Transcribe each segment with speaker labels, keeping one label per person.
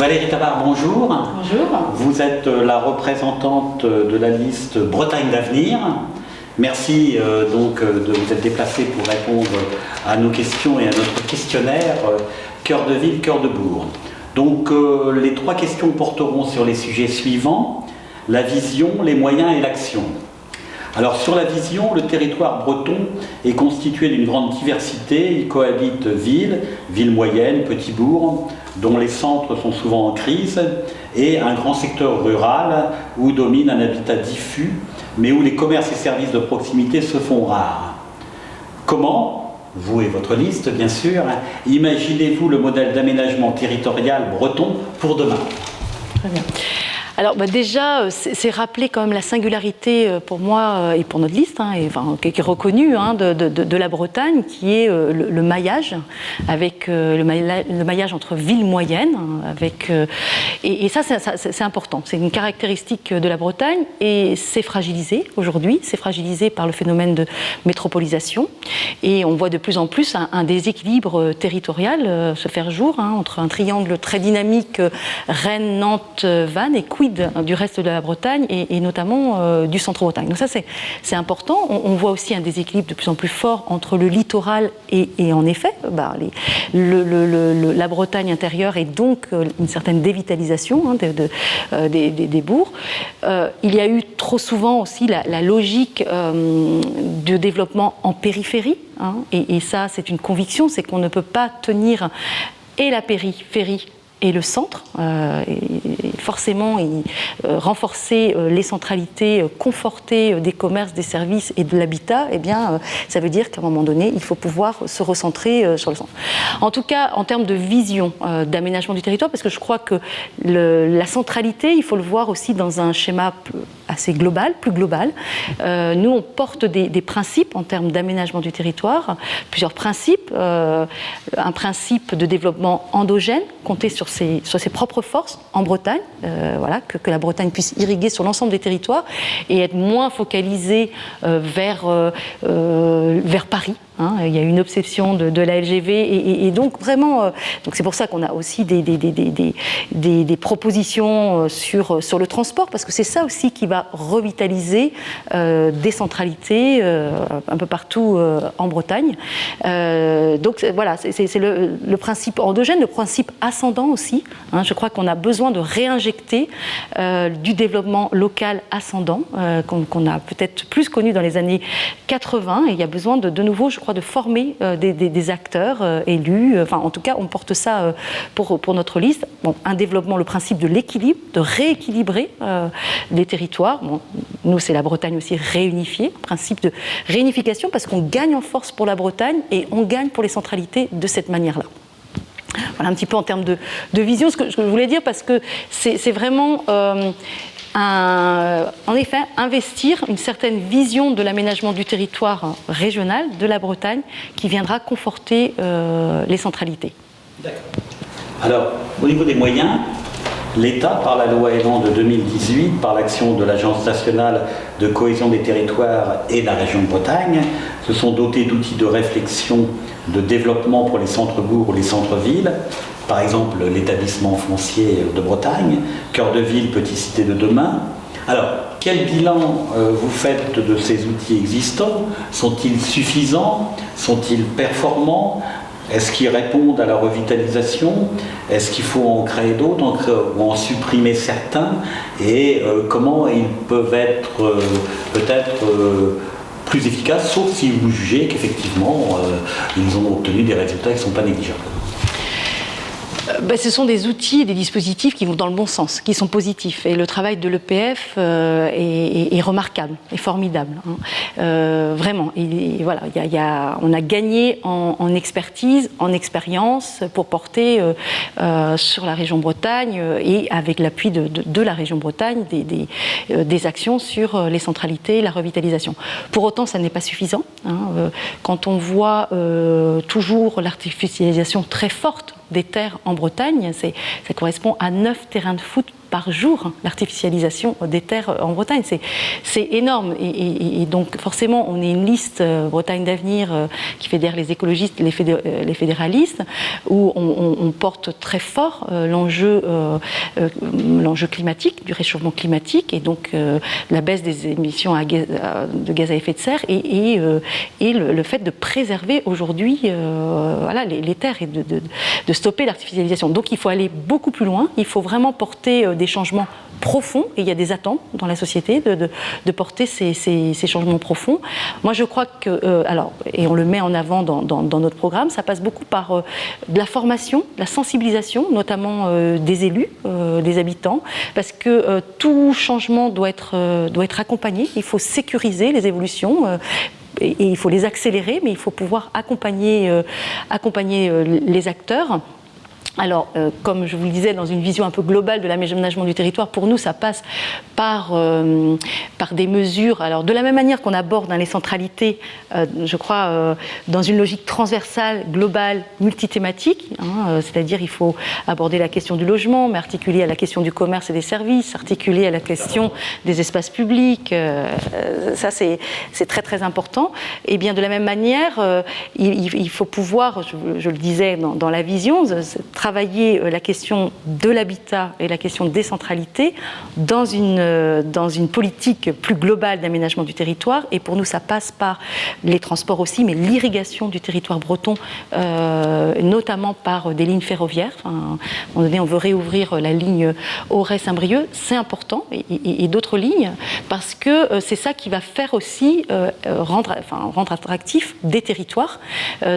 Speaker 1: Valérie Tabar, bonjour.
Speaker 2: Bonjour.
Speaker 1: Vous êtes la représentante de la liste Bretagne d'avenir. Merci donc de vous être déplacée pour répondre à nos questions et à notre questionnaire Cœur de ville, cœur de bourg. Donc les trois questions porteront sur les sujets suivants: la vision, les moyens et l'action. Alors sur la vision, le territoire breton est constitué d'une grande diversité. Il cohabite villes moyennes, petits bourgs, dont les centres sont souvent en crise, et un grand secteur rural où domine un habitat diffus, mais où les commerces et services de proximité se font rares. Comment, vous et votre liste bien sûr, imaginez-vous le modèle d'aménagement territorial breton pour demain ?
Speaker 2: Très bien. Alors déjà, c'est rappeler quand même la singularité pour moi et pour notre liste, qui est reconnue de la Bretagne, qui est le maillage, avec le maillage entre villes moyennes, et ça c'est important. C'est une caractéristique de la Bretagne et c'est fragilisé aujourd'hui. C'est fragilisé par le phénomène de métropolisation et on voit de plus en plus un déséquilibre territorial se faire jour entre un triangle très dynamique Rennes, Nantes, Vannes et quid du reste de la Bretagne et notamment du centre-Bretagne. Donc ça c'est important. On voit aussi un déséquilibre de plus en plus fort entre le littoral et en effet la Bretagne intérieure et donc une certaine dévitalisation des bourgs. Il y a eu trop souvent aussi la logique de développement en périphérie, et ça c'est une conviction, c'est qu'on ne peut pas tenir et la périphérie et le centre, et forcément renforcer les centralités, conforter des commerces, des services et de l'habitat, ça veut dire qu'à un moment donné, il faut pouvoir se recentrer sur le centre. En tout cas, en termes de vision d'aménagement du territoire, parce que je crois que la centralité, il faut le voir aussi dans un schéma assez global, plus global. Nous, on porte des principes en termes d'aménagement du territoire, plusieurs principes. Un principe de développement endogène, compter sur ses propres forces en Bretagne, que la Bretagne puisse irriguer sur l'ensemble des territoires et être moins focalisée vers Paris. Il y a une obsession de la LGV et donc vraiment, donc c'est pour ça qu'on a aussi des propositions sur le transport, parce que c'est ça aussi qui va revitaliser des centralités un peu partout en Bretagne. Donc voilà, c'est le principe endogène, le principe ascendant aussi. Je crois qu'on a besoin de réinjecter du développement local ascendant qu'on a peut-être plus connu dans les années 80, et il y a besoin de nouveau, je crois, de former des acteurs élus. En tout cas, on porte ça pour notre liste. Un développement, le principe de l'équilibre, de rééquilibrer les territoires. Nous, c'est la Bretagne aussi réunifiée, principe de réunification, parce qu'on gagne en force pour la Bretagne et on gagne pour les centralités de cette manière-là. Voilà un petit peu en termes de vision ce que je voulais dire, parce que c'est vraiment en effet investir une certaine vision de l'aménagement du territoire régional de la Bretagne qui viendra conforter les centralités.
Speaker 1: D'accord. Alors, au niveau des moyens, l'État, par la loi Elan de 2018, par l'action de l'Agence nationale de cohésion des territoires et de la région de Bretagne, se sont dotés d'outils de réflexion, de développement pour les centres-bourgs ou les centres-villes. Par exemple, l'établissement foncier de Bretagne, Cœur de ville, Petite Cité de demain. Alors, quel bilan vous faites de ces outils existants ? Sont-ils suffisants ? Sont-ils performants ? Est-ce qu'ils répondent à la revitalisation ? Est-ce qu'il faut en créer d'autres ou en supprimer certains ? Et comment ils peuvent être peut-être plus efficaces, sauf si vous jugez qu'effectivement ils ont obtenu des résultats qui ne sont pas négligeables ?
Speaker 2: Ce sont des outils et des dispositifs qui vont dans le bon sens, qui sont positifs. Et le travail de l'EPF est remarquable, est formidable. Vraiment. Et voilà, on a gagné en expertise, en expérience pour porter sur la région Bretagne et avec l'appui de la région Bretagne des actions sur les centralités, la revitalisation. Pour autant, ça n'est pas suffisant. Quand on voit toujours l'artificialisation très forte des terres en Bretagne, ça correspond à 9 terrains de foot par jour l'artificialisation des terres en Bretagne. C'est énorme. Et donc, forcément, on est une liste Bretagne d'avenir qui fédère les écologistes, les fédéralistes, où on porte très fort l'enjeu climatique, du réchauffement climatique, et donc la baisse des émissions de gaz à effet de serre, et le fait de préserver aujourd'hui les terres et de stopper l'artificialisation. Donc il faut aller beaucoup plus loin, il faut vraiment porter des changements profonds, et il y a des attentes dans la société de porter ces changements profonds. Moi je crois que, et on le met en avant dans notre programme, ça passe beaucoup par de la formation, de la sensibilisation, notamment des élus, des habitants, parce que tout changement doit être accompagné, il faut sécuriser les évolutions, et il faut les accélérer, mais il faut pouvoir accompagner les acteurs. Alors, comme je vous le disais, dans une vision un peu globale de l'aménagement du territoire, pour nous, ça passe par des mesures. Alors, de la même manière qu'on aborde les centralités, je crois, dans une logique transversale, globale, multithématique, c'est-à-dire il faut aborder la question du logement, mais articuler à la question du commerce et des services, articuler à la question des espaces publics. Ça, c'est très, très important. Et bien, de la même manière, il faut pouvoir, je le disais dans la vision, travailler la question de l'habitat et la question de décentralité dans une politique plus globale d'aménagement du territoire. Et pour nous, ça passe par les transports aussi, mais l'irrigation du territoire breton, notamment par des lignes ferroviaires. À un moment donné, on veut réouvrir la ligne Auray-Saint-Brieuc, c'est important, et d'autres lignes, parce que c'est ça qui va faire aussi rendre attractif des territoires.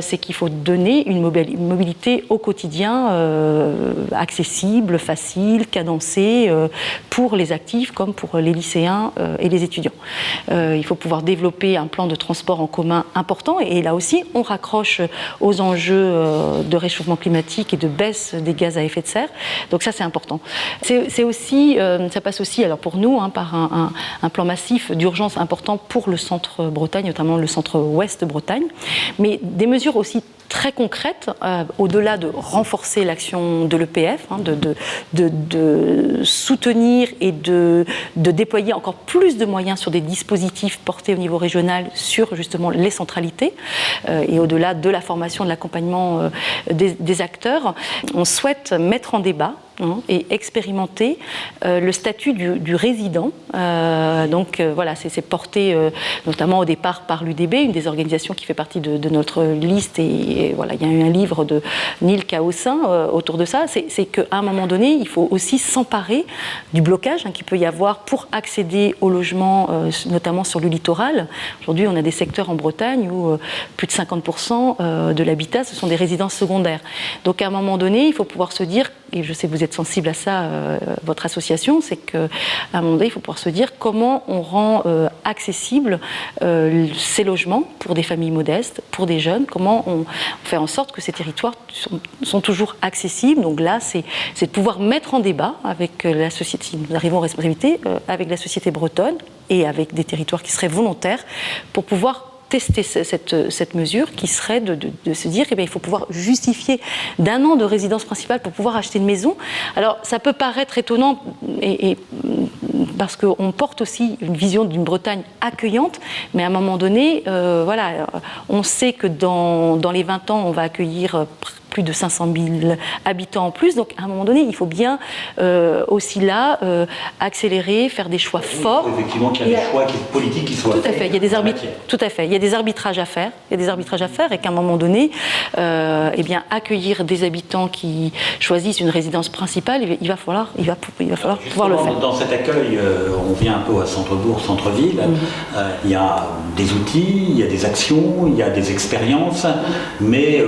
Speaker 2: C'est qu'il faut donner une mobilité au quotidien accessible, facile, cadencée pour les actifs comme pour les lycéens et les étudiants. Il faut pouvoir développer un plan de transport en commun important, et là aussi on raccroche aux enjeux de réchauffement climatique et de baisse des gaz à effet de serre. Donc ça c'est important. C'est aussi, ça passe aussi alors pour nous par un plan massif d'urgence important pour le centre Bretagne, notamment le centre ouest Bretagne, mais des mesures aussi très concrètes, au-delà de renforcer l'action de l'EPF, de soutenir et de déployer encore plus de moyens sur des dispositifs portés au niveau régional sur justement les centralités, et au-delà de la formation, de l'accompagnement des acteurs. On souhaite mettre en débat et expérimenter le statut du résident. Donc voilà, c'est porté notamment au départ par l'UDB, une des organisations qui fait partie de notre liste, et voilà, il y a eu un livre de Neil Kaossin autour de ça. C'est qu'à un moment donné, il faut aussi s'emparer du blocage qu'il peut y avoir pour accéder au logement, notamment sur le littoral. Aujourd'hui, on a des secteurs en Bretagne où plus de 50% de l'habitat, ce sont des résidences secondaires. Donc à un moment donné, il faut pouvoir se dire, et je sais que vous êtes sensible à ça, votre association, c'est qu'à un moment donné, il faut pouvoir se dire comment on rend accessibles ces logements pour des familles modestes, pour des jeunes, comment on fait en sorte que ces territoires sont toujours accessibles. Donc là, c'est de pouvoir mettre en débat avec la société, si nous arrivons en responsabilité, avec la société bretonne et avec des territoires qui seraient volontaires pour pouvoir tester cette mesure qui serait de se dire il faut pouvoir justifier d'1 an de résidence principale pour pouvoir acheter une maison. Alors ça peut paraître étonnant et parce qu'on porte aussi une vision d'une Bretagne accueillante, mais à un moment donné, on sait que dans les 20 ans, on va accueillir plus de 500 000 habitants en plus. Donc, à un moment donné, il faut bien aussi là accélérer, faire des choix forts.
Speaker 1: Effectivement, qu'il y a des choix politiques qui soient faits.
Speaker 2: Tout à fait. Il y a des arbitrages à faire. Et qu'à un moment donné, accueillir des habitants qui choisissent une résidence principale, il va falloir pouvoir le faire.
Speaker 1: Dans cet accueil, on vient un peu à centre-bourg, centre-ville. Il y a des outils, il y a des actions, il y a des expériences, mais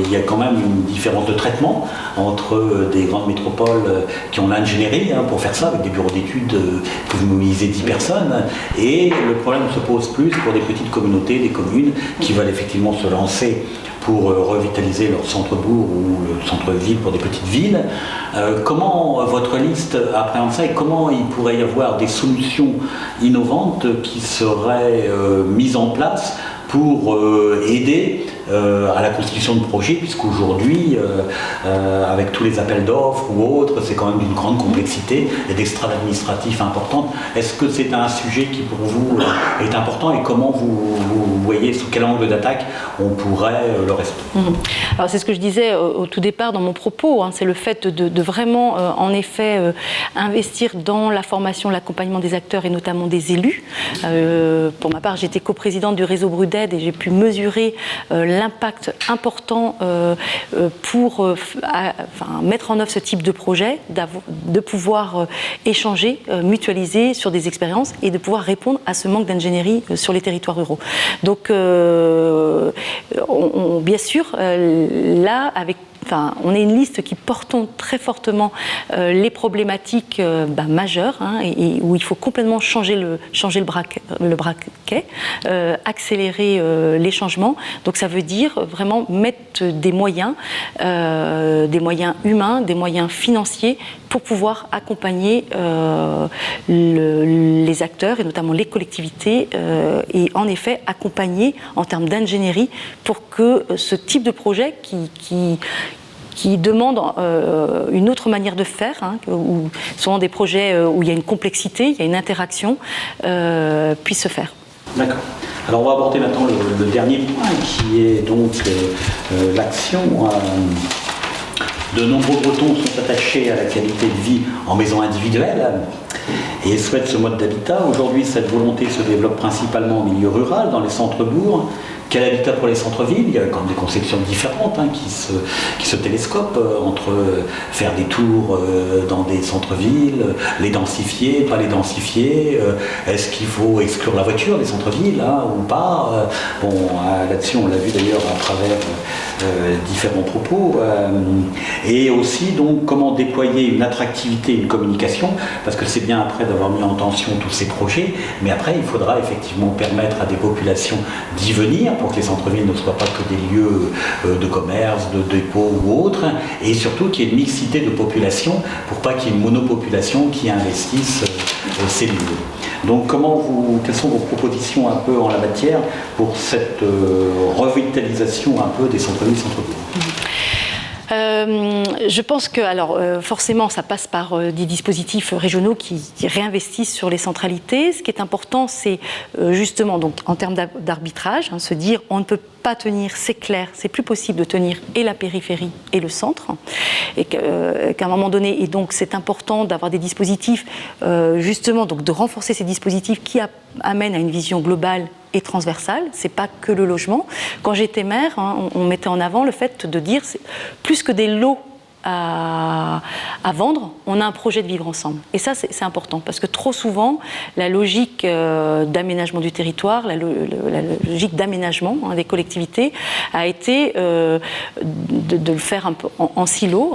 Speaker 1: il y a quand même une différence de traitement entre des grandes métropoles qui ont l'ingénierie pour faire ça, avec des bureaux d'études qui peuvent mobiliser 10 personnes, et le problème se pose plus pour des petites communautés, des communes qui veulent effectivement se lancer pour revitaliser leur centre-bourg ou le centre-ville pour des petites villes. Comment votre liste appréhende ça, et comment il pourrait y avoir des solutions innovantes qui seraient mises en place pour aider à la constitution de projets, puisqu'aujourd'hui, avec tous les appels d'offres ou autres, c'est quand même d'une grande complexité et d'extra administratif importante. Est-ce que c'est un sujet qui pour vous est important et comment vous voyez sous quel angle d'attaque on pourrait le résoudre?
Speaker 2: Alors c'est ce que je disais au tout départ dans mon propos, c'est le fait de vraiment en effet investir dans la formation, l'accompagnement des acteurs et notamment des élus. Pour ma part, j'étais coprésidente du réseau Brud'aide et j'ai pu mesurer l'impact important pour mettre en œuvre ce type de projet, de pouvoir échanger, mutualiser sur des expériences et de pouvoir répondre à ce manque d'ingénierie sur les territoires ruraux. Donc, bien sûr, là, on est une liste qui portons très fortement les problématiques majeures et où il faut complètement changer le braquet, accélérer les changements. Donc ça veut dire vraiment mettre des moyens humains, des moyens financiers pour pouvoir accompagner les acteurs et notamment les collectivités et en effet accompagner en termes d'ingénierie pour que ce type de projet qui demande une autre manière de faire, ou souvent des projets où il y a une complexité, il y a une interaction, puisse se faire.
Speaker 1: D'accord. Alors on va aborder maintenant le dernier point qui est donc l'action. De nombreux Bretons sont attachés à la qualité de vie en maison individuelle et souhaitent ce mode d'habitat. Aujourd'hui, cette volonté se développe principalement en milieu rural, dans les centres-bourgs. Quel habitat pour les centres-villes? Il y a quand même des conceptions différentes qui se télescopent entre faire des tours dans des centres-villes, les densifier, pas les densifier. Est-ce qu'il faut exclure la voiture des centres-villes ou pas? Bon, là-dessus, on l'a vu d'ailleurs à travers différents propos. Et aussi, donc, comment déployer une attractivité, une communication, parce que c'est bien après d'avoir mis en tension tous ces projets, mais après, il faudra effectivement permettre à des populations d'y venir, pour que les centres-villes ne soient pas que des lieux de commerce, de dépôts ou autres, et surtout qu'il y ait une mixité de population pour pas qu'il y ait une monopopulation qui investisse ces lieux. Donc quelles sont vos propositions un peu en la matière pour cette revitalisation un peu des centres-villes, centres-bourgs?
Speaker 2: Je pense que, forcément, ça passe par des dispositifs régionaux qui réinvestissent sur les centralités. Ce qui est important, c'est justement, donc, en termes d'arbitrage, se dire on ne peut pas tenir, c'est clair, c'est plus possible de tenir et la périphérie et le centre, et qu'à un moment donné, et donc c'est important d'avoir des dispositifs, justement, donc de renforcer ces dispositifs qui amènent à une vision globale et transversale, c'est pas que le logement. Quand j'étais maire, on mettait en avant le fait de dire, plus que des lots à vendre, on a un projet de vivre ensemble. Et ça, c'est important, parce que trop souvent, la logique d'aménagement du territoire, la logique d'aménagement des collectivités a été de le faire un peu en silo.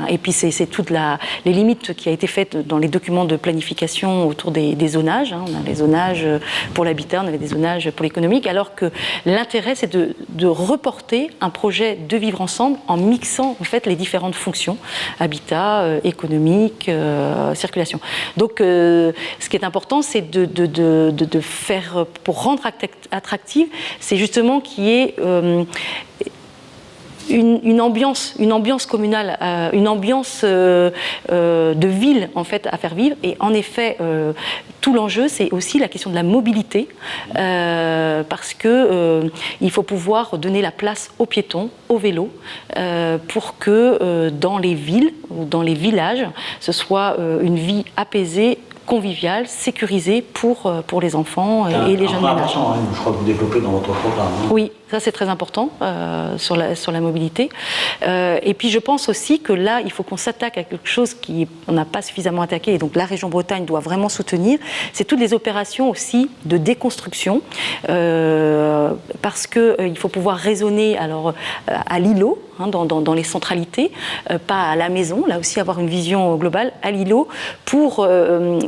Speaker 2: Et puis c'est toutes les limites qui a été faites dans les documents de planification autour des zonages. On a les zonages pour l'habitat, on avait des zonages pour l'économique, alors que l'intérêt, c'est de reporter un projet de vivre ensemble en mixant en fait les différentes fonctions, habitat, économique, circulation. Donc ce qui est important, c'est de faire, pour rendre attractive, c'est justement qu'il y ait une ambiance communale, une ambiance de ville en fait à faire vivre. Et en effet, tout l'enjeu, c'est aussi la question de la mobilité, parce que il faut pouvoir donner la place aux piétons, aux vélos, pour que dans les villes ou dans les villages, ce soit une vie apaisée, conviviale, sécurisée pour les enfants et les jeunes ménages.
Speaker 1: Je crois que vous développez dans votre programme.
Speaker 2: Oui, ça c'est très important sur la mobilité. Et puis je pense aussi que là, il faut qu'on s'attaque à quelque chose qu'on n'a pas suffisamment attaqué, et donc la région Bretagne doit vraiment soutenir, c'est toutes les opérations aussi de déconstruction, parce qu'il faut pouvoir raisonner à l'îlot, dans les centralités, pas à la maison, là aussi avoir une vision globale, à l'îlot, pour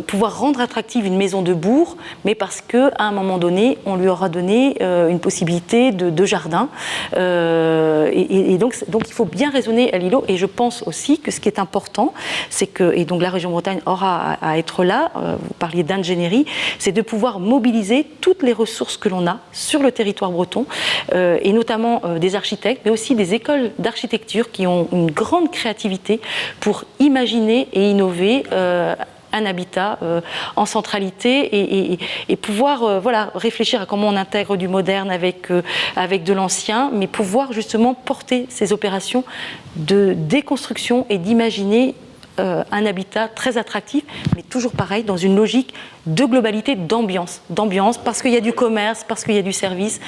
Speaker 2: pouvoir rendre attractive une maison de bourg, mais parce qu'à un moment donné, on lui aura donné une possibilité de jardin. Et donc il faut bien raisonner à l'îlot. Et je pense aussi que ce qui est important, c'est que, et donc la région Bretagne aura à être là, vous parliez d'ingénierie, c'est de pouvoir mobiliser toutes les ressources que l'on a sur le territoire breton, et notamment des architectes, mais aussi des écoles d'architecture qui ont une grande créativité pour imaginer et innover un habitat en centralité et pouvoir réfléchir à comment on intègre du moderne avec de l'ancien, mais pouvoir justement porter ces opérations de déconstruction et d'imaginer un habitat très attractif, mais toujours pareil, dans une logique de globalité, d'ambiance, parce qu'il y a du commerce, parce qu'il y a du service,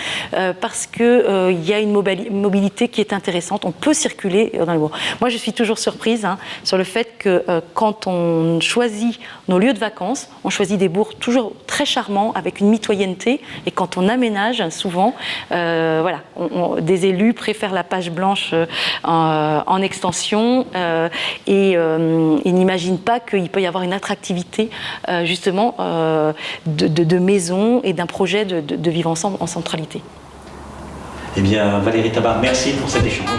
Speaker 2: parce qu'il y a une mobilité qui est intéressante. On peut circuler dans les bourgs. Moi, je suis toujours surprise sur le fait que quand on choisit nos lieux de vacances, on choisit des bourgs toujours très charmants, avec une mitoyenneté, et quand on aménage, souvent, des élus préfèrent la page blanche en extension et n'imaginent pas qu'il peut y avoir une attractivité, justement, de maisons et d'un projet de vivre ensemble en centralité.
Speaker 1: Eh bien, Valérie Tabar, merci pour cet échange.